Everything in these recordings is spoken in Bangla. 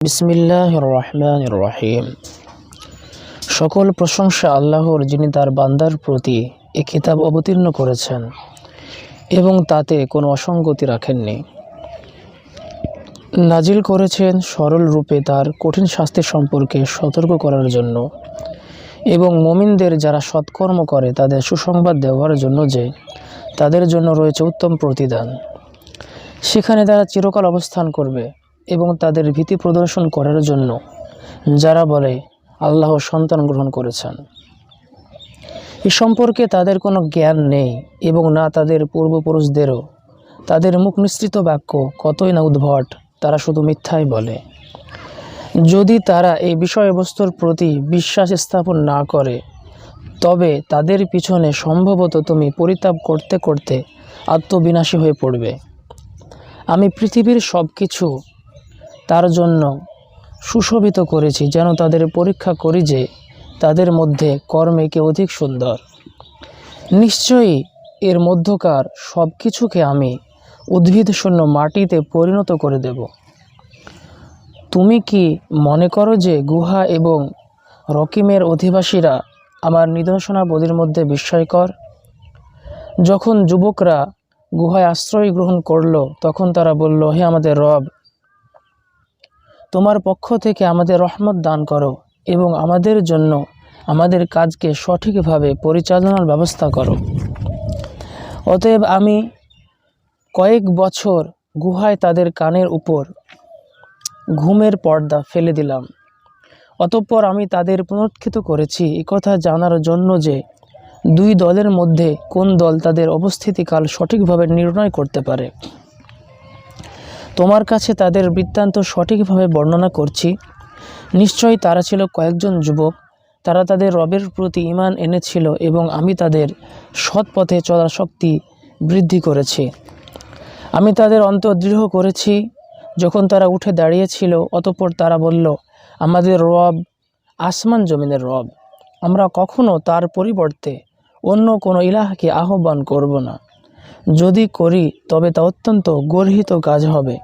বিসমিল্লাহির রহমানির রহিম। সকল প্রশংসা আল্লাহর, যিনি তার বান্দার প্রতি এই কিতাব অবতীর্ণ করেছেন এবং তাতে কোনো অসঙ্গতি রাখেননি। নাজিল করেছেন সরল রূপে তার কঠিন শাস্তি সম্পর্কে সতর্ক করার জন্য এবং মুমিনদের যারা সৎকর্ম করে তাদের সুসংবাদ দেওয়ার জন্য যে তাদের জন্য রয়েছে উত্তম প্রতিদান। সেখানে তারা চিরকাল অবস্থান করবে এবং তাদের ভীতি প্রদর্শন করার জন্য যারা বলে আল্লাহ সন্তান গ্রহণ করেছেন। এ সম্পর্কে তাদের কোনো জ্ঞান নেই এবং না তাদের পূর্বপুরুষদেরও। তাদের মুখ নিঃসৃত বাক্য কতই না উদ্ভট, তারা শুধু মিথ্যাই বলে। যদি তারা এই বিষয়বস্তুর প্রতি বিশ্বাস স্থাপন না করে তবে তাদের পিছনে সম্ভবত তুমি পরিতাপ করতে করতে আত্মবিনাশী হয়ে পড়বে। আমি পৃথিবীর সব কিছু তার জন্য সুশোভিত করেছি যেন তাদের পরীক্ষা করি যে তাদের মধ্যে কর্মে কে অধিক সুন্দর। নিশ্চয়ই এর মধ্যকার সব কিছুকে আমি উদ্ভিদশূন্য মাটিতে পরিণত করে দেব। তুমি কি মনে করো যে গুহা এবং রকিমের অধিবাসীরা আমার নিদর্শনাবলীর মধ্যে বিস্ময়কর? যখন যুবকরা গুহায় আশ্রয় গ্রহণ করল তখন তারা বলল, হে আমাদের রব, তোমার পক্ষ থেকে আমাদের রহমত দান করো এবং আমাদের জন্য আমাদের কাজকে সঠিকভাবে পরিচালনার ব্যবস্থা করো। অতএব আমি কয়েক বছর গুহায় তাদের কানের উপর ঘুমের পর্দা ফেলে দিলাম। অতঃপর আমি তাদের পুনরুত্থিত করেছি একথা জানার জন্য যে দুই দলের মধ্যে কোন দল তাদের অবস্থিতিকাল সঠিকভাবে নির্ণয় করতে পারে। তোমার কাছে তাদের বৃত্তান্ত সঠিকভাবে বর্ণনা করছি। নিশ্চয়ই তারা ছিল কয়েকজন যুবক, তারা তাদের রবের প্রতি ঈমান এনেছিল এবং আমি তাদের সৎ পথে চলার শক্তি বৃদ্ধি করেছি। আমি তাদের অন্তর দৃঢ় করেছি যখন তারা উঠে দাঁড়িয়েছিল। অতঃপর তারা বলল, আমাদের রব আসমান জমিনের রব, আমরা কখনো তার পরিবর্তে অন্য কোনো ইলাহকে আহ্বান করব না। যদি করি তবে তা অত্যন্ত গর্হিত কাজ হবে।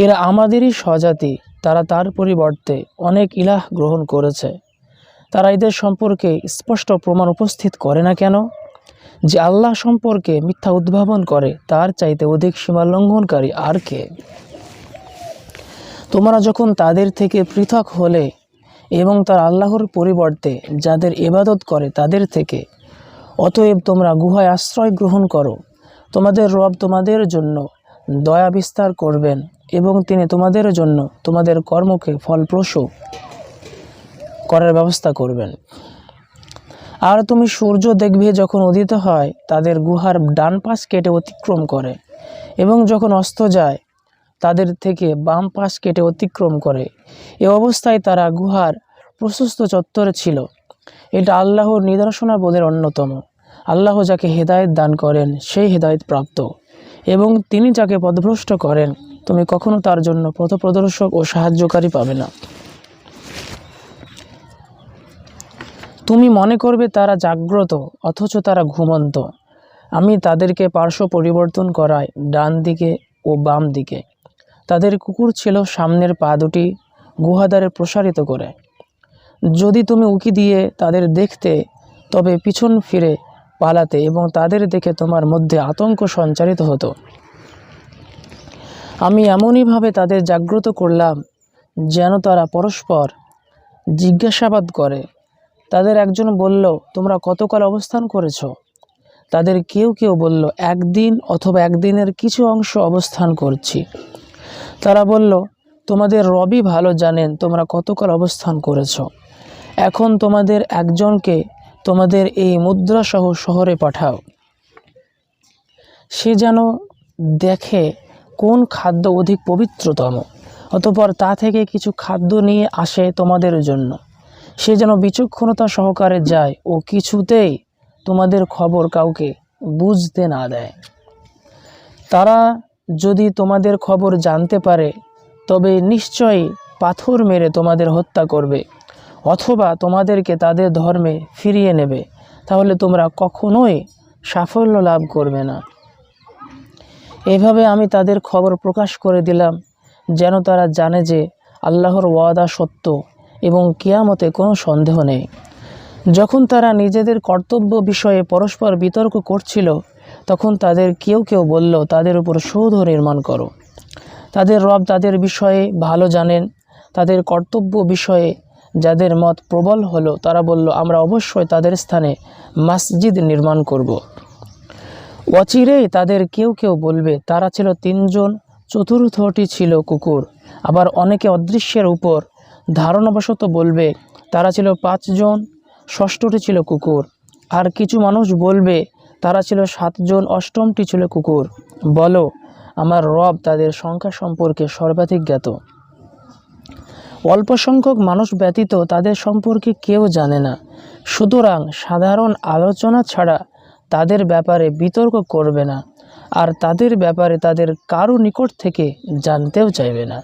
এরা আমাদেরই স্বজাতি, তারা তার পরিবর্তে অনেক ইলাহ গ্রহণ করেছে। তারা এদের সম্পর্কে স্পষ্ট প্রমাণ উপস্থিত করে না কেন? যে আল্লাহ সম্পর্কে মিথ্যা উদ্ভাবন করে তার চাইতে অধিক সীমালঙ্ঘনকারী আর কে? তোমরা যখন তাদের থেকে পৃথক হলে এবং তার আল্লাহর পরিবর্তে যাদের ইবাদত করে তাদের থেকে, অতএব তোমরা গুহায় আশ্রয় গ্রহণ করো। তোমাদের রব তোমাদের জন্য দয়া বিস্তার করবেন এবং তিনি তোমাদের জন্য তোমাদের কর্মকে ফলপ্রসূ করার ব্যবস্থা করবেন। আর তুমি সূর্য দেখবে যখন উদিত হয় তাদের গুহার ডান পাশ কেটে অতিক্রম করে এবং যখন অস্ত যায় তাদের থেকে বাম পাশ কেটে অতিক্রম করে। এ অবস্থায় তারা গুহার প্রশস্ত চত্বরে ছিল। এটা আল্লাহর নিদর্শনাবলীর অন্যতম। আল্লাহ যাকে হেদায়েত দান করেন সেই হেদায়েত প্রাপ্ত এবং তিনি যাকে পথভ্রষ্ট করেন তুমি কখনো তার জন্য পথপ্রদর্শক ও সাহায্যকারী পাবে না। তুমি মনে করবে তারা জাগ্রত অথচ তারা ঘুমন্ত। আমি তাদেরকে পার্শ্ব পরিবর্তন করাই ডান দিকে ও বাম দিকে। তাদের কুকুর ছিল সামনের পা দুটি গুহাদ্বারে প্রসারিত করে। যদি তুমি উকি দিয়ে তাদের দেখতে তবে পিছন ফিরে পালাতে এবং তাদের দেখে তোমার মধ্যে আতঙ্ক সঞ্চারিত হতো। আমি এমনইভাবে তাদের জাগ্রত করলাম যেন তারা পরস্পর জিজ্ঞাসাবাদ করে। তাদের একজন বলল, তোমরা কতকাল অবস্থান করেছ? তাদের কেউ কেউ বলল, একদিন অথবা একদিনের কিছু অংশ অবস্থান করছি। তারা বলল, তোমাদের রবই ভালো জানেন তোমরা কতকাল অবস্থান করেছ। এখন তোমাদের একজনকে তোমাদের এই মুদ্রাসহ শহরে পাঠাও, সে যেন দেখে কোন খাদ্য অধিক পবিত্রতম, অতঃপর তা থেকে কিছু খাদ্য নিয়ে আসে তোমাদের জন্য। সে যেন বিচক্ষণতা সহকারে যায় ও কিছুতেই তোমাদের খবর কাউকে বুঝতে না দেয়। তারা যদি তোমাদের খবর জানতে পারে তবে নিশ্চয়ই পাথর মেরে তোমাদের হত্যা করবে অথবা তোমাদেরকে তাদের ধর্মে ফিরিয়ে নেবে। তাহলে তোমরা কখনোই সাফল্য লাভ করবে না। এভাবে আমি তাদের খবর প্রকাশ করে দিলাম যেন তারা জানে যে আল্লাহর ওয়াদা সত্য এবং কিয়ামতে কোনো সন্দেহ নেই। যখন তারা নিজেদের কর্তব্য বিষয়ে পরস্পর বিতর্ক করছিল, তখন তাদের কেউ কেউ বলল, তাদের উপর সৌধ নির্মাণ করো। তাদের রব তাদের বিষয়ে ভালো জানেন। তাদের কর্তব্য বিষয়ে যাদের মত প্রবল হলো, তারা বলল, আমরা অবশ্যই তাদের স্থানে মসজিদ নির্মাণ করব। অচিরেই তাদের কেউ কেউ বলবে, তারা ছিল 3 জন, চতুর্থটি ছিল কুকুর। আবার অনেকে অদৃশ্যের উপর ধারণাবশত বলবে, তারা ছিল 5 জন, ষষ্ঠটি ছিল কুকুর। আর কিছু মানুষ বলবে, তারা ছিল 7 জন, অষ্টমটি ছিল কুকুর। বলো, আমার রব তাদের সংখ্যা সম্পর্কে সর্বাধিক জ্ঞাত। অল্প সংখ্যক মানুষ ব্যতীত তাদের সম্পর্কে কেউ জানে না। সুতরাং সাধারণ আলোচনা ছাড়া তাদের ব্যাপারে বিতর্ক করবে না, আর তাদের ব্যাপারে তাদের কারো নিকট থেকে জানতেও চাইবে না।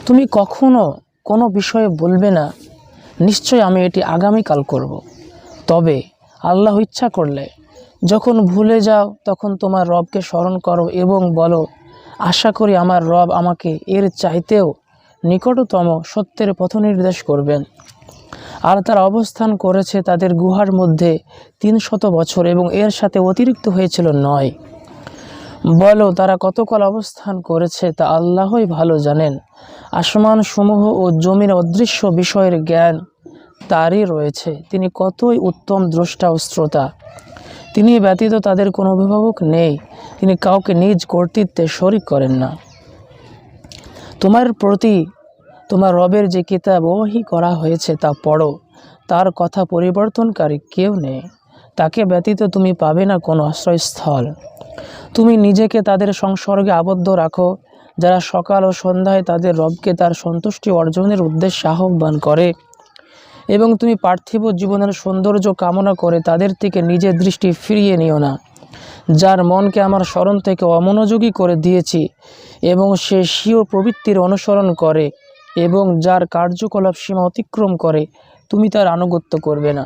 তুমি কখনো কোনো বিষয়ে বলবে না, নিশ্চয় আমি এটি আগামীকাল করব। তবে আল্লাহ ইচ্ছা করলে যখন ভুলে যাও, তখন তোমার রবকে স্মরণ করো এবং বলো, আশা করি আমার রব আমাকে এর চাইতেও নিকটতম সত্যের পথ নির্দেশ করবেন। আর তারা অবস্থান করেছে তাদের গুহার মধ্যে 300 বছর এবং এর সাথে অতিরিক্ত হয়েছিল 9। বলো, তারা কতকাল অবস্থান করেছে তা আল্লাহই ভালো জানেন। আসমান সমূহ ও জমির অদৃশ্য বিষয়ের জ্ঞান তারই রয়েছে। তিনি কতই উত্তম দ্রষ্টা ও শ্রোতা। তিনি ব্যতীত তাদের কোনো অভিভাবক নেই। তিনি কাউকে নিজ কর্তৃত্বে শরিক করেন না। তোমার প্রতি তোমার রবের যে কিতাব ওহী করা হয়েছে তা পড়ো। তার কথা পরিবর্তনকারী কেউ নেই। তাকে ব্যতীত তুমি পাবে না কোনো আশ্রয়স্থল। তুমি নিজেকে তাদের সংসর্গে আবদ্ধ রাখো, যারা সকাল ও সন্ধ্যায় তাদের রবকে তার সন্তুষ্টি অর্জনের উদ্দেশ্যে আহ্বান করে, এবং তুমি পার্থিব জীবনের সৌন্দর্য কামনা করে তাদের থেকে নিজের দৃষ্টি ফিরিয়ে নিও না। যার মনকে আমার স্মরণ থেকে অমনোযোগী করে দিয়েছি এবং সে স্বীয় প্রবৃত্তির অনুসরণ করে এবং যার কার্যকলাপ সীমা অতিক্রম করে, তুমি তার আনুগত্য করবে না।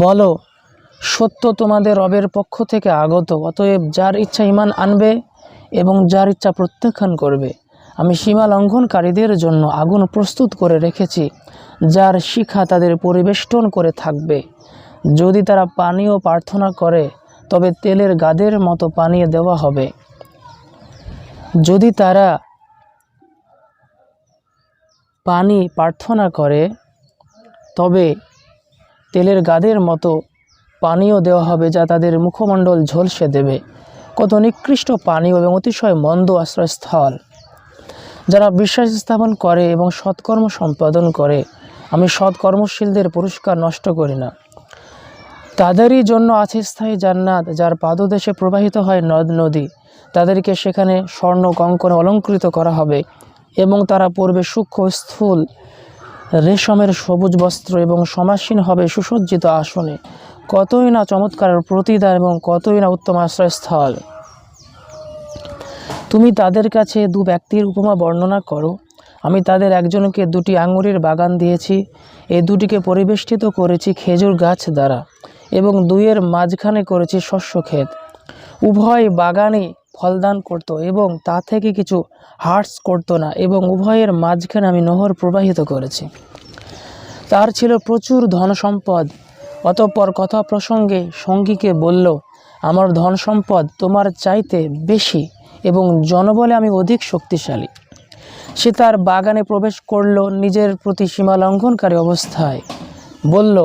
বলো, সত্য তোমাদের রবের পক্ষ থেকে আগত। অতএব যার ইচ্ছা ঈমান আনবে এবং যার ইচ্ছা প্রত্যাখ্যান করবে। আমি সীমা লঙ্ঘনকারীদের জন্য আগুন প্রস্তুত করে রেখেছি, যার শিখা তাদের পরিবেষ্টন করে থাকবে। যদি তারা পানীয় প্রার্থনা করে, তবে তেলের গাদের মতো পানীয় দেওয়া হবে। যদি তারা পানি প্রার্থনা করে, তবে তেলের গাদের মতো পানীয় দেওয়া হবে, যা তাদের মুখমণ্ডল ঝলসে দেবে। কত নিকৃষ্ট পানীয় এবং অতিশয় মন্দ আশ্রয়স্থল। যারা বিশ্বাস স্থাপন করে এবং সৎকর্ম সম্পাদন করে, আমি সৎকর্মশীলদের পুরস্কার নষ্ট করি না। তাদেরই জন্য আছে স্থায়ী জান্নাত, যার পাদদেশে প্রবাহিত হয় নদ নদী। তাদেরকে সেখানে স্বর্ণ কঙ্কণে অলঙ্কৃত করা হবে এবং তারা পরবে সূক্ষ্ম স্থূল রেশমের সবুজ বস্ত্র এবং সমাসীন হবে সুসজ্জিত আসনে। কতই না চমৎকার প্রতিদান এবং কতই না উত্তম আশ্রয়স্থল। তুমি তাদের কাছে 2 ব্যক্তির উপমা বর্ণনা করো। আমি তাদের একজনকে 2টি আঙুরের বাগান দিয়েছি। এই 2টিকে পরিবেষ্টিত করেছি খেজুর গাছ দ্বারা এবং 2-এর মাঝখানে করেছি শস্য ক্ষেত। উভয় বাগানই ফলদান করত এবং তা থেকে কিছু হার্স করত না, এবং উভয়ের মাঝখানে আমি নহর প্রবাহিত করেছি। তার ছিল প্রচুর ধন সম্পদ। অতঃপর কথা প্রসঙ্গে সঙ্গীকে বলল, আমার ধন সম্পদ তোমার চাইতে বেশি এবং জনবলে আমি অধিক শক্তিশালী। সে তার বাগানে প্রবেশ করল নিজের প্রতি সীমা লঙ্ঘনকারী অবস্থায়। বলল,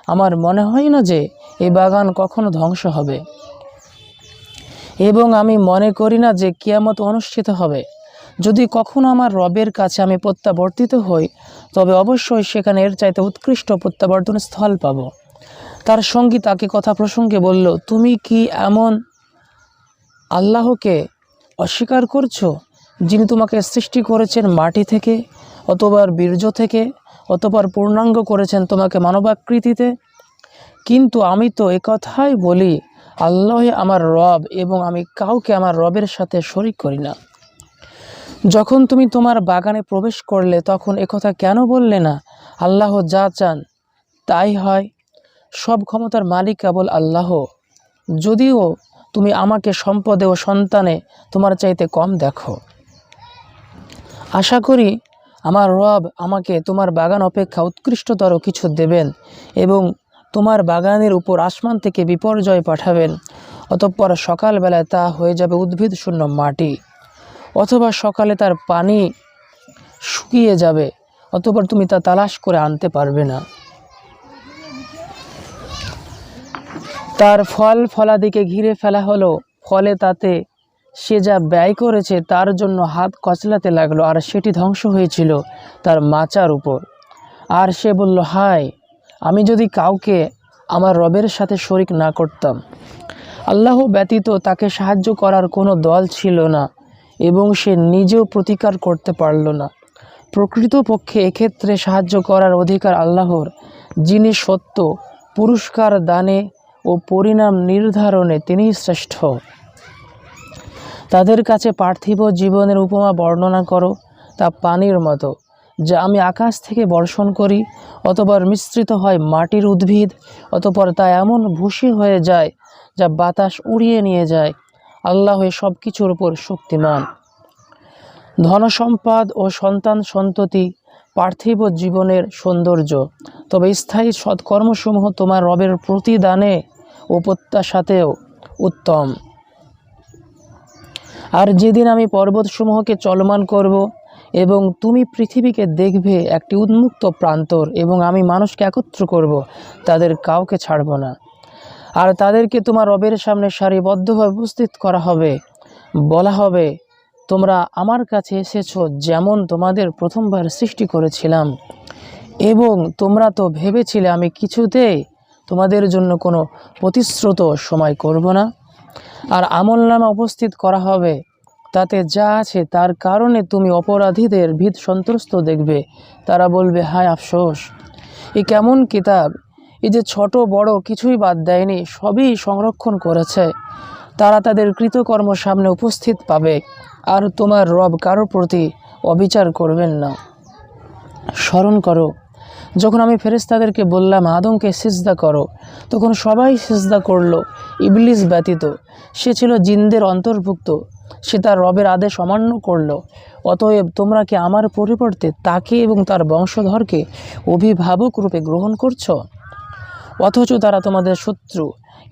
আমার মনে হয় না যে এই বাগান কখনো ধ্বংস হবে, এবং আমি মনে করি না যে কিয়ামত অনুষ্ঠিত হবে। যদি কখনো আমার রবের কাছে আমি প্রত্যাবর্তিত হই, তবে অবশ্যই সেখানে এর চাইতে উৎকৃষ্ট প্রত্যাবর্তন স্থল পাব। তার সঙ্গী তাকে কথা প্রসঙ্গে বলল, তুমি কি এমন আল্লাহকে অস্বীকার করছো, যিনি তোমাকে সৃষ্টি করেছেন মাটি থেকে, অতবার বীর্য থেকে, অতবার পূর্ণাঙ্গ করেছেন তোমাকে মানবাকৃতিতে? কিন্তু আমি তো একথাই বলি, আল্লাহ আমার রব এবং আমি কাউকে আমার রবের সাথে শরিক করি না। যখন তুমি তোমার বাগানে প্রবেশ করলে, তখন একথা কেন বললে না, আল্লাহ যা চান তাই হয়? সব ক্ষমতার মালিক কেবল আল্লাহ। যদিও তুমি আমাকে সম্পদে ও সন্তানে তোমার চাইতে কম দেখো। আশা করি আমার রব আমাকে তোমার বাগান অপেক্ষা উৎকৃষ্টতর কিছু দেবেন এবং তোমার বাগানের উপর আসমান থেকে বিপর্যয় পাঠাবেন। অতঃপর সকালবেলায় তা হয়ে যাবে উদ্ভিদ শূন্য মাটি, অথবা সকালে তার পানি শুকিয়ে যাবে, অতঃপর তুমি তা তালাশ করে আনতে পারবে না। তার ফল ফলাদিকে ঘিরে ফেলা হলো, ফলে তাতে সে যা ব্যয় করেছে তার জন্য হাত কচলাতে লাগলো, আর সেটি ধ্বংস হয়েছিল তার মাচার উপর। আর সে বলল, হায়, আমি যদি কাউকে আমার রবের সাথে শরিক না করতাম। আল্লাহ ব্যতীত তাকে সাহায্য করার কোনো দল ছিল না এবং সে নিজেও প্রতিকার করতে পারল না। প্রকৃতপক্ষে এক্ষেত্রে সাহায্য করার অধিকার আল্লাহর, যিনি সত্য, পুরস্কার দানে ও পরিণাম নির্ধারণে তিনিই শ্রেষ্ঠ। তাদের কাছে পার্থিব জীবনের উপমা বর্ণনা করো, তা পানির মতো, যা আমি আকাশ থেকে বর্ষণ করি, অতঃপর মিশ্রিত হয় মাটির উদ্ভিদ, অতঃপর তা এমন ভূষি হয়ে যায় যা বাতাস উড়িয়ে নিয়ে যায়। আল্লাহ সব কিছুর উপর শক্তিমান। ধনসম্পদ ও সন্তান সন্ততি পার্থিব জীবনের সৌন্দর্য, তবে স্থায়ী সৎকর্মসমূহ তোমার রবের প্রতিদানে ও প্রত্যাশাতেও উত্তম। আর যেদিন আমি পর্বতসমূহকে চলমান করব এবং তুমি পৃথিবীকে দেখবে একটি উন্মুক্ত প্রান্তর, এবং আমি মানুষকে একত্র করব, তাদের কাউকে ছাড়ব না। আর তাদেরকে তোমার রবের সামনে সারিবদ্ধভাবে উপস্থিত করা হবে। বলা হবে, তোমরা আমার কাছে এসেছো যেমন তোমাদের প্রথমবার সৃষ্টি করেছিলাম, এবং তোমরা তো ভেবেছিলে আমি কিছুতেই তোমাদের জন্য কোনো প্রতিশ্রুত সময় করব না। আর আমলনামা উপস্থিত করা হবে, তাতে যা আছে তার কারণে তুমি অপরাধীদের ভীত সন্ত্রস্ত দেখবে। তারা বলবে, হায় আফসোস, এ কেমন কিতাব, এই যে ছোট বড় কিছুই বাদ দেয়নি, সবই সংরক্ষণ করেছে। তারা তাদের কৃতকর্ম সামনে উপস্থিত পাবে, আর তোমার রব কারো প্রতি অবিচার করবেন না। স্মরণ করো, যখন আমি ফেরেশতাদেরকে বললাম আদমকে সিজদা করো, তখন সবাই সিজদা করল, ইবলিস ব্যতীত। সে ছিল জিনদের অন্তর্ভুক্ত। সে তার রবের আদেশ অমান্য করল। অতএব তোমরা কি আমার পরিবর্তে তাকে এবং তার বংশধরকে অভিভাবক রূপে গ্রহণ করছো? অথচ তারা তোমাদের শত্রু।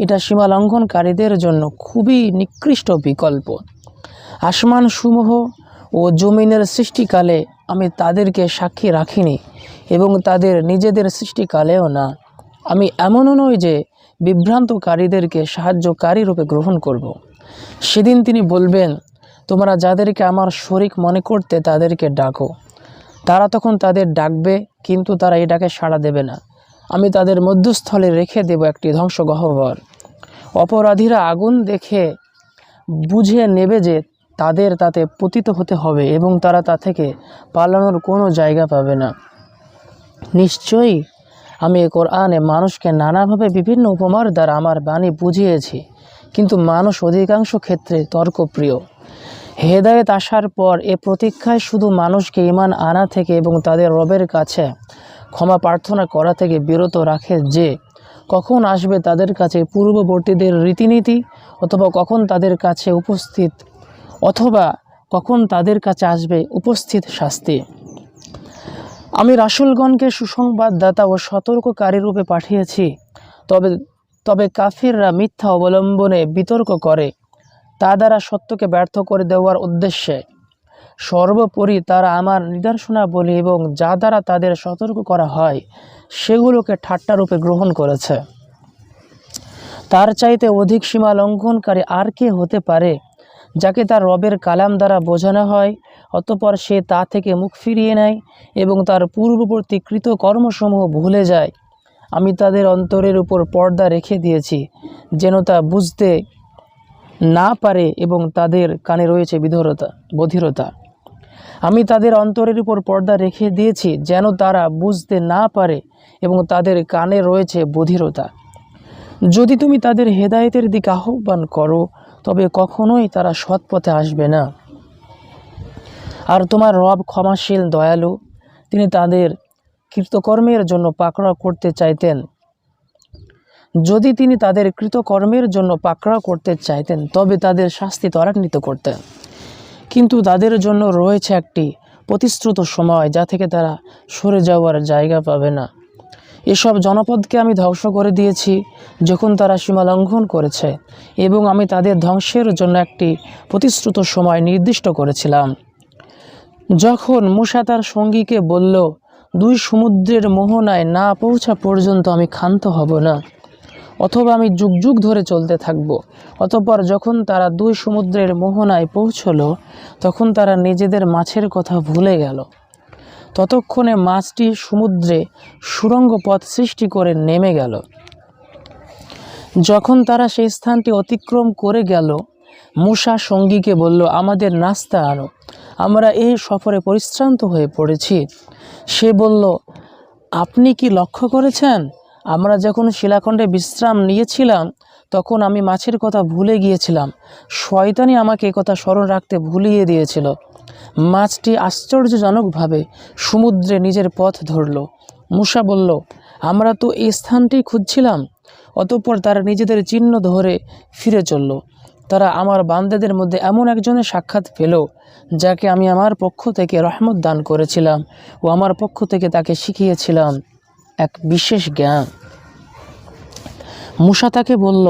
এটা সীমা লঙ্ঘনকারীদের জন্য খুবই নিকৃষ্ট বিকল্প। আসমানসমূহ ও জমিনের সৃষ্টিকালে আমি তাদেরকে সাক্ষী রাখিনি, এবং তাদের নিজেদের সৃষ্টিকালেও না। আমি এমনও নই যে বিভ্রান্তকারীদেরকে সাহায্যকারী রূপে গ্রহণ করব। সেদিন তিনি বলবেন, তোমরা যাদেরকে আমার শরিক মনে করতে তাদেরকে ডাকো। তারা তখন তাদের ডাকবে, কিন্তু তারা এই ডাকে সাড়া দেবে না। আমি তাদের মধ্যস্থলে রেখে দেব একটি ধ্বংসগহ্বর। অপরাধীরা আগুন দেখে বুঝে নেবে যে তাদের তাতে পতিত হতে হবে, এবং তারা তা থেকে পালানোর কোনো জায়গা পাবে না। নিশ্চয়ই আমি এ কোরআনে মানুষকে নানাভাবে বিভিন্ন উপমার দ্বারা আমার বাণী বুঝিয়েছি, কিন্তু মানুষ অধিকাংশ ক্ষেত্রে তর্কপ্রিয়। হেদায়েত আসার পর এ প্রতীক্ষায় শুধু মানুষকে ঈমান আনা থেকে এবং তাদের রবের কাছে ক্ষমা প্রার্থনা করা থেকে বিরত রাখে যে কখন আসবে তাদের কাছে পূর্ববর্তীদের রীতিনীতি, অথবা কখন তাদের কাছে আসবে উপস্থিত শাস্তি। আমি রাসূলগণকে সুসংবাদদাতা ও সতর্ককারী রূপে পাঠিয়েছি। তবে কাফিররা মিথ্যা অবলম্বনে বিতর্ক করে, তা দ্বারা সত্যকে ব্যর্থ করে দেওয়ার উদ্দেশ্যে। সর্বোপরি তারা আমার নিদর্শনাবলী এবং যা দ্বারা তাদের সতর্ক করা হয় সেগুলোকে ঠাট্টারূপে গ্রহণ করেছে। তার চাইতে অধিক সীমা লঙ্ঘনকারী আর কে হতে পারে, যাকে তার রবের কালাম দ্বারা বোঝানো হয়, অতঃপর সে তা থেকে মুখ ফিরিয়ে নেয় এবং তার পূর্ববর্তী কৃত কর্মসমূহ ভুলে যায়। আমি তাদের অন্তরের উপর পর্দা রেখে দিয়েছি যেন তা বুঝতে না পারে, এবং তাদের কানে রয়েছে বধিরতা। আমি তাদের অন্তরের উপর পর্দা রেখে দিয়েছি যেন তারা বুঝতে না পারে, এবং তাদের কানে রয়েছে বধিরতা। যদি তুমি তাদের হেদায়েতের দিকে আহ্বান করো, তবে কখনোই তারা সৎ পথে আসবে না। আর তোমার রব ক্ষমাশীল, দয়ালু। তিনি তাদের কৃতকর্মের জন্য পাকড়াও করতে চাইতেন। যদি তিনি তাদের কৃতকর্মের জন্য পাকড়াও করতে চাইতেন, তবে তাদের শাস্তি ত্বরান্বিত করতেন। কিন্তু তাদের জন্য রয়েছে একটি প্রতিশ্রুত সময়, যা থেকে তারা সরে যাওয়ার জায়গা পাবে না। এসব জনপদকে আমি ধ্বংস করে দিয়েছি যখন তারা সীমা লঙ্ঘন করেছে, এবং আমি তাদের ধ্বংসের জন্য একটি প্রতিশ্রুত সময় নির্দিষ্ট করেছিলাম। যখন মূসা তার সঙ্গীকে বলল, 2 সমুদ্রের মোহনায় না পৌঁছা পর্যন্ত আমি ক্ষান্ত হব না, অথবা আমি যুগ যুগ ধরে চলতে থাকব। অতঃপর যখন তারা 2 সমুদ্রের মোহনায় পৌঁছল, তখন তারা নিজেদের মাছের কথা ভুলে গেল। ততক্ষণে মাছটি সমুদ্রে সুড়ঙ্গ পথ সৃষ্টি করে নেমে গেল। যখন তারা সেই স্থানটি অতিক্রম করে গেল, মূসা সঙ্গীকে বলল, আমাদের নাস্তা আনো, আমরা এই সফরে পরিশ্রান্ত হয়ে পড়েছি। সে বলল, আপনি কি লক্ষ্য করেছেন, আমরা যখন শিলাখণ্ডে বিশ্রাম নিয়েছিলাম তখন আমি মাছের কথা ভুলে গিয়েছিলাম। শয়তানি আমাকে কথা স্মরণ রাখতে ভুলিয়ে দিয়েছিল। মাছটি আশ্চর্যজনকভাবে সমুদ্রে নিজের পথ ধরল। মূসা বলল, আমরা তো এই স্থানটি খুঁজছিলাম। অতঃপর তারা নিজেদের চিহ্ন ধরে ফিরে চলল। তারা আমার বান্দাদের মধ্যে এমন একজনের সাক্ষাৎ পেল, যাকে আমি আমার পক্ষ থেকে রহমত দান করেছিলাম ও আমার পক্ষ থেকে তাকে শিখিয়েছিলাম এক বিশেষ জ্ঞান। মূসা তাকে বলল,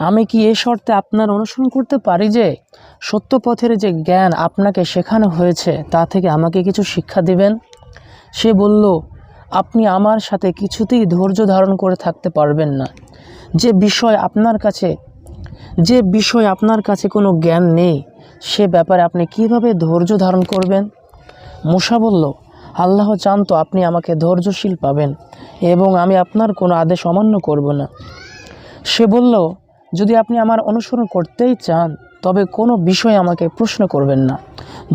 আমি কি এ শর্তে আপনার অনুসরণ করতে পারি যে সত্য পথের যে জ্ঞান আপনাকে শেখানো হয়েছে তা থেকে আমাকে কিছু শিক্ষা দিবেন? সে বলল, আপনি আমার সাথে কিছুতেই ধৈর্য ধারণ করে থাকতে পারবেন না। যে বিষয় আপনার কাছে কোনো জ্ঞান নেই, সে ব্যাপারে আপনি কিভাবে ধৈর্য ধারণ করবেন? মূসা বলল, আল্লাহ চান তো আপনি আমাকে ধৈর্যশীল পাবেন এবং আমি আপনার কোনো আদেশ অমান্য করব না। সে বলল, যদি আপনি আমার অনুসরণ করতেই চান তবে কোনো বিষয়ে আমাকে প্রশ্ন করবেন না,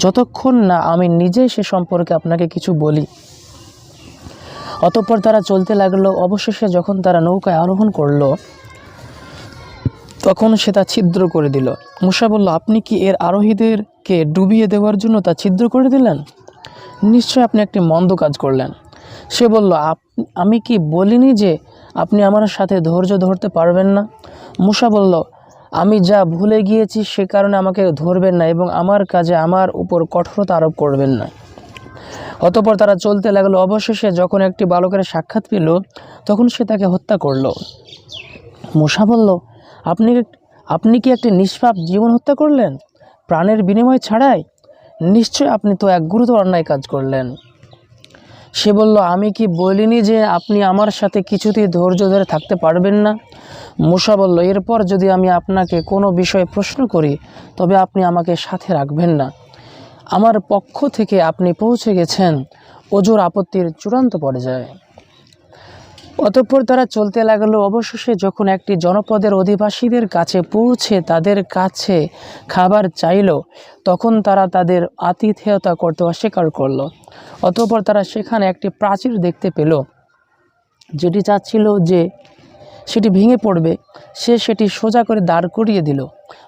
যতক্ষণ না আমি নিজেই সে সম্পর্কে আপনাকে কিছু বলি। অতঃপর তারা চলতে লাগলো। অবশেষে যখন তারা নৌকায় আরোহণ করলো, তখন সে তা ছিদ্র করে দিল। মূসা বলল, আপনি কি এর আরোহীদেরকে ডুবিয়ে দেওয়ার জন্য তা ছিদ্র করে দিলেন? নিশ্চয় আপনি একটি মন্দ কাজ করলেন। সে বলল, আমি কি বলিনি যে আপনি আমার সাথে ধৈর্য ধরতে পারবেন না? মূসা বলল, আমি যা ভুলে গিয়েছি সে কারণে আমাকে ধরবেন না এবং আমার কাজে আমার উপর কঠোরতা আরোপ করবেন না। অতঃপর তারা চলতে লাগলো। অবশেষে যখন একটি বালকের সাক্ষাৎ পেল, তখন সে তাকে হত্যা করল। মূসা বলল, আপনি কি একটি নিষ্পাপ জীবন হত্যা করলেন, প্রাণের বিনিময় ছাড়াই? নিশ্চয় আপনি তো এক গুরুতর অন্যায় কাজ করলেন। সে বলল, আমি কি বলিনি যে আপনি আমার সাথে কিছুতেই ধৈর্য ধরে থাকতে পারবেন না? মূসা বলল, এরপর যদি আমি আপনাকে কোনো বিষয়ে প্রশ্ন করি তবে আপনি আমাকে সাথে রাখবেন না। আমার পক্ষ থেকে আপনি পৌঁছে গেছেন ওজোর আপত্তির চূড়ান্ত পর্যায়ে। অতঃপর তারা চলতে লাগলো। অবশেষে যখন একটি জনপদের অধিবাসীদের কাছে পৌঁছে তাদের কাছে খাবার চাইল, তখন তারা তাদের আতিথেয়তা করতে অস্বীকার করল। অতঃপর তারা সেখানে একটি প্রাচীর দেখতে পেল, যেটি চাচ্ছিল যে সেটি ভেঙে পড়বে। সে সেটি সোজা করে দাঁড় করিয়ে দিল।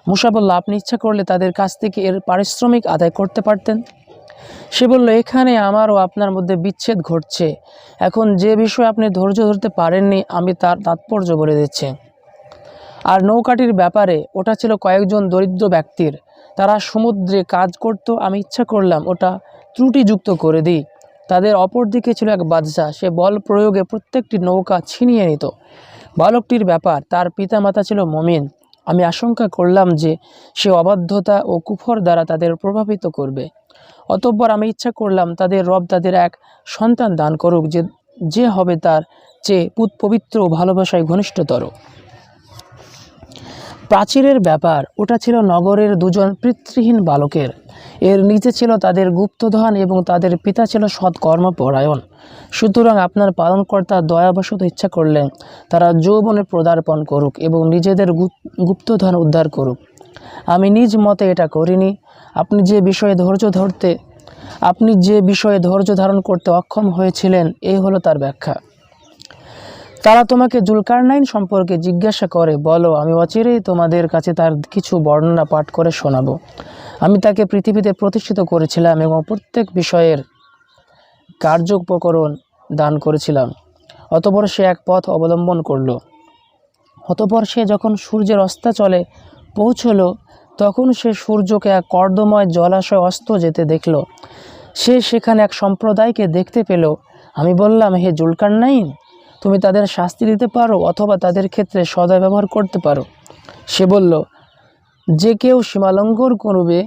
মূসা বলল, আপনি ইচ্ছা করলে তাদের কাছ থেকে এর পারিশ্রমিক আদায় করতে পারতেন। সে বলল, এখানে আমার ও আপনার মধ্যে বিচ্ছেদ ঘটছে। এখন যে বিষয়ে আপনি ধৈর্য ধরতে পারেননি আমি তার তাৎপর্য বলে দিচ্ছি। আর নৌকাটির ব্যাপারে, ওটা ছিল কয়েকজন দরিদ্র ব্যক্তির, তারা সমুদ্রে কাজ করত। আমি ইচ্ছা করলাম ওটা ত্রুটিযুক্ত করে দিই। তাদের অপর দিকে ছিল এক বাদশা, সে বল প্রয়োগে প্রত্যেকটি নৌকা ছিনিয়ে নিত। বালকটির ব্যাপার, তার পিতামাতা ছিল মুমিন। আমি আশঙ্কা করলাম যে সে অবাধ্যতা ও কুফর দ্বারা তাদের প্রভাবিত করবে। অতঃপর আমি ইচ্ছা করলাম তাদের রব তাদের এক সন্তান দান করুক, যে হবে তার চেয়ে পবিত্র ও ভালোবাসায় ঘনিষ্ঠতর। প্রাচীরের ব্যাপার, ওটা ছিল নগরের 2জন পিতৃহীন বালকের। এর নিচে ছিল তাদের গুপ্তধন এবং তাদের পিতা ছিল সৎকর্মপরায়ণ। সুতরাং আপনার পালনকর্তা দয়াবশত ইচ্ছা করলেন তারা যৌবনে পদার্পণ করুক এবং নিজেদের গুপ্তধন উদ্ধার করুক। আমি নিজ মতে এটা করিনি। আপনি যে বিষয়ে ধৈর্য ধারণ করতে অক্ষম হয়েছিলেন, এই হলো তার ব্যাখ্যা। তারা তোমাকে জুলকারনাইন সম্পর্কে জিজ্ঞাসা করে, বলো, আমি অচিরেই তোমাদের কাছে তার কিছু বর্ণনা পাঠ করে শোনাবো। আমি তাকে পৃথিবীতে প্রতিষ্ঠিত করেছিলাম এবং প্রত্যেক বিষয়ের কার্যোপকরণ দান করেছিলাম। অতঃপর সে এক পথ অবলম্বন করল। অতঃপর সে যখন সূর্যের অস্তাচলে পৌঁছল, তখন সে সূর্যকে এক কর্দময় জলাশয় অস্ত যেতে দেখল। সে সেখানে এক সম্প্রদায়কে দেখতে পেল। আমি বললাম, হে জুলকারনাইন, তুমি তাদের শাস্তি দিতে পারো অথবা তাদের ক্ষেত্রে সদয় ব্যবহার করতে পারো। সে বলল, যে কেউ সীমালঙ্ঘন করবে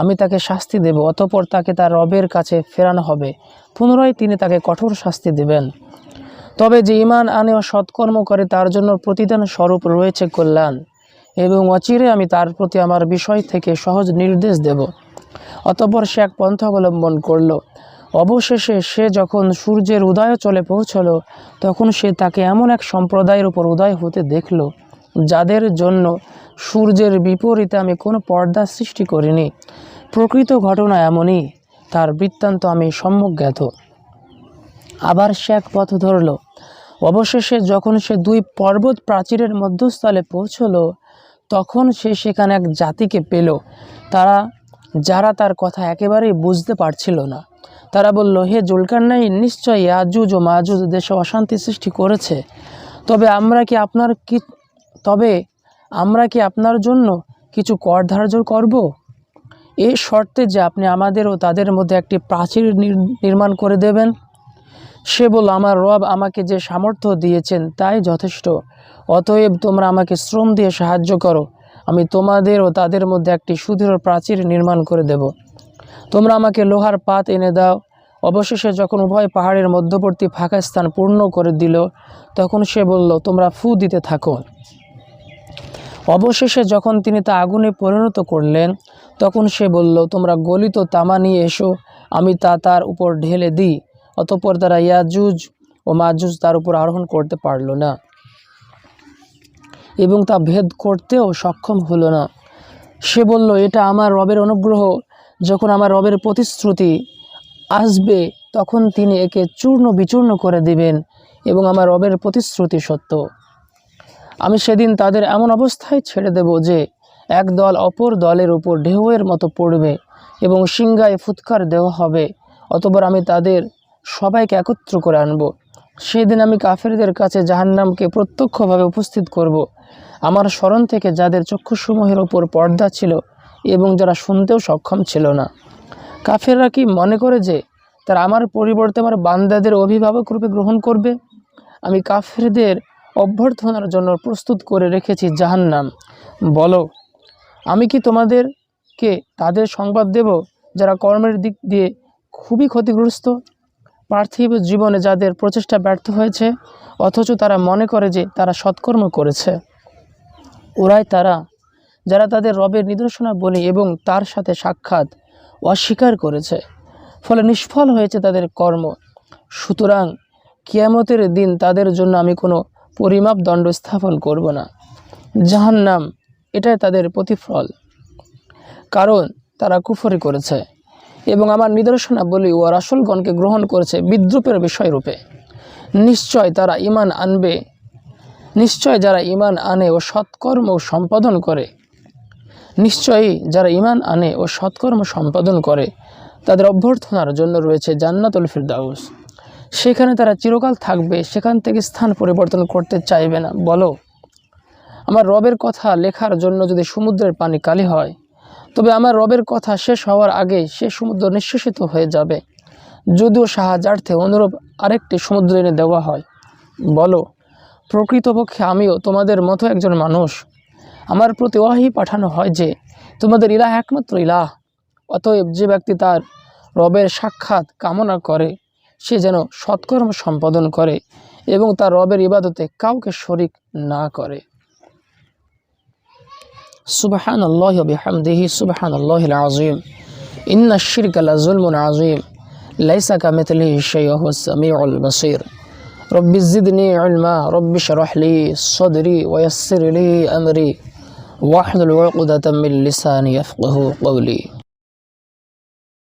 আমি তাকে শাস্তি দেব, অতঃপর তাকে তার রবের কাছে ফেরানো হবে, পুনরায় তিনি তাকে কঠোর শাস্তি দেবেন। তবে যে ঈমান আনে ও সৎকর্ম করে তার জন্য প্রতিদান স্বরূপ রয়েছে কল্যাণ, এবং অচিরে আমি তার প্রতি আমার বিষয় থেকে সহজ নির্দেশ দেব। অতঃপর সে এক পন্থা অবলম্বন করল। অবশেষে সে যখন সূর্যের উদয় চলে পৌঁছল, তখন সে তাকে এমন এক সম্প্রদায়ের উপর উদয় হতে দেখল যাদের জন্য সূর্যের বিপরীতে আমি কোনো পর্দা সৃষ্টি করিনি। প্রকৃত ঘটনা এমনই, তার বৃত্তান্ত আমি সম্যক জ্ঞাত। আবার সে এক পথ ধরল। অবশেষে যখন সে দুই পর্বত প্রাচীরের মধ্যস্থলে পৌঁছল, তখন সে সেখানে এক জাতিকে পেল, যারা তার কথা একেবারেই বুঝতে পারছিল না। তারা বলল, হে জুলকারনাইন, নিশ্চয়ই ইয়াজুজ ও মাজুজ দেশে অশান্তি সৃষ্টি করেছে। তবে আমরা কি আপনার জন্য কিছু কর ধার্য করব, এই শর্তে যে আপনি আমাদের ও তাদের মধ্যে একটি প্রাচীর নির্মাণ করে দেবেন। সে বলল, আমার রব আমাকে যে সামর্থ্য দিয়েছেন তাই যথেষ্ট। অতএব তোমরা আমাকে শ্রম দিয়ে সাহায্য করো, আমি তোমাদের ও তাদের মধ্যে একটি সুদৃঢ় প্রাচীর নির্মাণ করে দেব। তোমরা আমাকে লোহার পাত এনে দাও। অবশেষে যখন উভয় পাহাড়ের মধ্যবর্তী ফাঁকা স্থান পূর্ণ করে দিল, তখন সে বলল, তোমরা ফু দিতে থাকো। অবশেষে যখন তিনি তা আগুনে পরিণত করলেন, তখন সে বলল, তোমরা গলিত তামা নিয়ে এসো, আমি তা তার উপর ঢেলে দিই। অতঃপর তারা ইয়াজুজ ও মাজুজ তার উপর আরোহণ করতে পারল না এবং তা ভেদ করতেও সক্ষম হলো না। সে বলল, এটা আমার রবের অনুগ্রহ। যখন আমার রবের প্রতিশ্রুতি আসবে তখন তিনি একে চূর্ণ বিচূর্ণ করে দিবেন, এবং আমার রবের প্রতিশ্রুতি সত্য। আমি সেদিন তাদের এমন অবস্থায় ছেড়ে দেব যে এক দল অপর দলের উপর ঢেউয়ের মতো পড়বে এবং সিংহায় ফুৎকার দেওয়া হবে। অতঃপর আমি তাদের সবাইকে একত্র করে আনব। সেদিন আমি কাফেরদের কাছে জাহান্নামকে প্রত্যক্ষভাবে উপস্থিত করব। আমার স্মরণ থেকে যাদের চক্ষুসমূহের ওপর পর্দা ছিল এবং যারা শুনতেও সক্ষম ছিল না। কাফেররা কি মনে করে যে তারা আমার পরিবর্তে আমার বান্দাদের অভিভাবক রূপে গ্রহণ করবে? আমি কাফেরদের অভ্যর্থনার জন্য প্রস্তুত করে রেখেছি জাহান্নাম। বলো, আমি কি তোমাদেরকে তাদের সংবাদ দেব যারা কর্মের দিক দিয়ে খুবই ক্ষতিগ্রস্ত, পার্থিব জীবনে যাদের প্রচেষ্টা ব্যর্থ হয়েছে, অথচ তারা মনে করে যে তারা সৎকর্ম করেছে। ওরাই তারা যারা তাদের রবের নিদর্শনাবলী এবং তার সাথে সাক্ষাৎ অস্বীকার করেছে, ফলে নিষ্ফল হয়েছে তাদের কর্ম। সুতরাং কিয়ামতের দিন তাদের জন্য আমি কোনো পরিমাপ দণ্ড স্থাপন করব না। জাহান্নাম এটাই তাদের প্রতিফল, কারণ তারা কুফরি করেছে এবং আমার নিদর্শনাবলী ও রাসূলগণকে গ্রহণ করেছে বিদ্রূপের বিষয়রূপে। নিশ্চয় যারা ঈমান আনে ও সৎকর্ম সম্পাদন করে তাদের অভ্যর্থনার জন্য রয়েছে জান্নাতুল ফিরদাউস। সেখানে তারা চিরকাল থাকবে, সেখান থেকে স্থান পরিবর্তন করতে চাইবে না। বলো, আমার রবের কথা লেখার জন্য যদি সমুদ্রের পানি কালি হয়, তবে আমার রবের কথা শেষ হওয়ার আগে সে সমুদ্র নিঃশেষিত হয়ে যাবে, যদিও সাহায্যার্থে অনুরূপ আরেকটি সমুদ্র এনে দেওয়া হয়। বলো, প্রকৃতপক্ষে আমিও তোমাদের মতো একজন মানুষ। আমার প্রতি ওয়াহী পাঠানো হয় যে তোমাদের ইলাহ একমাত্র ইলাহ। অতএব যে ব্যক্তি তার রবের সাক্ষাৎ কামনা করে সে যেন সৎকর্ম সম্পাদন করে এবং তার রবের ইবাদতে কাউকে শরীক না করে। সুবহানাল্লাহি ওয়া বিহামদিহি সুবহানাল্লাহিল আযীম। ইন্নাশ শিরকা লাযুলমুন আযীম। লাইসা কামিথলিহি শাইউন ওয়া হুয়াস সামিউল বাসীর। রব্বি জিদনি ইলমা রব্বি শরহ লি সাদরি ওয়া ইয়াসসির লি আমরি ওয়াহলুল উকদাতাম মিন লিসানি ইয়াফকাহু কওলি।